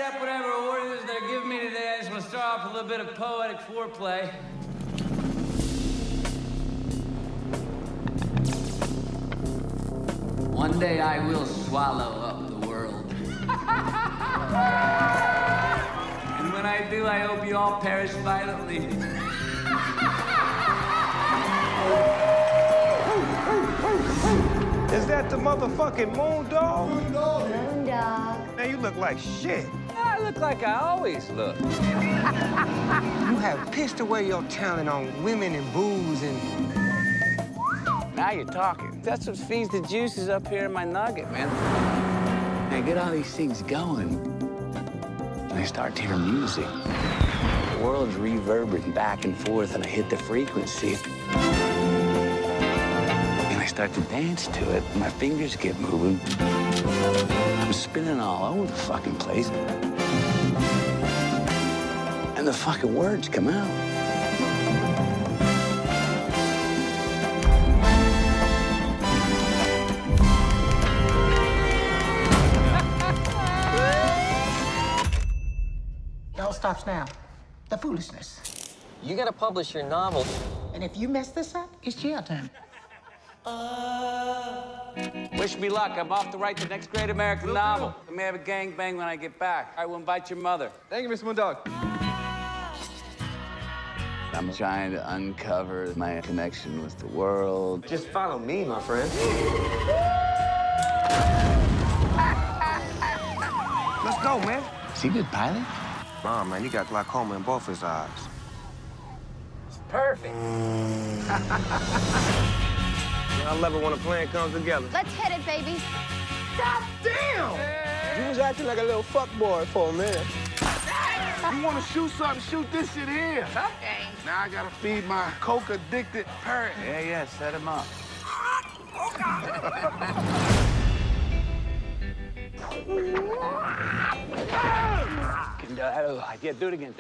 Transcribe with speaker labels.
Speaker 1: accept whatever orders they're giving me today. I just want to start off with a little bit of poetic foreplay. One day I will swallow up the world. And when I do, I hope you all perish violently.
Speaker 2: Is that the motherfucking Moon Dog?
Speaker 3: Moon Dog.
Speaker 2: Man, you look like shit.
Speaker 1: I look like I always look.
Speaker 2: You have pissed away your talent on women and booze and...
Speaker 1: Now you're talking. That's what feeds the juices up here in my nugget, man. I get all these things going, and I start to hear music. The world's reverberating back and forth, and I hit the frequency. And I start to dance to it. My fingers get moving. I'm spinning all over the fucking place. And the fucking words come out.
Speaker 4: It all stops now. The foolishness.
Speaker 5: You gotta publish your novel.
Speaker 4: And if you mess this up, it's jail time.
Speaker 1: Wish me luck. I'm off to write the next great American novel. I may have a gangbang when I get back. I will invite your mother.
Speaker 6: Thank you, Mr. Moondog.
Speaker 1: I'm trying to uncover my connection with the world.
Speaker 2: Just follow me, my friend. Let's go, man.
Speaker 1: Is he a good pilot?
Speaker 2: Nah, man, you got glaucoma in both his eyes.
Speaker 1: Perfect.
Speaker 2: I love it when a plan comes together.
Speaker 3: Let's hit it, baby.
Speaker 2: God damn! You was acting like a little fuckboy for a minute.
Speaker 6: You want to shoot something, shoot this shit here.
Speaker 3: Okay.
Speaker 6: Now I gotta feed my coke-addicted parrot.
Speaker 1: Yeah, set him up. Yeah, do it again,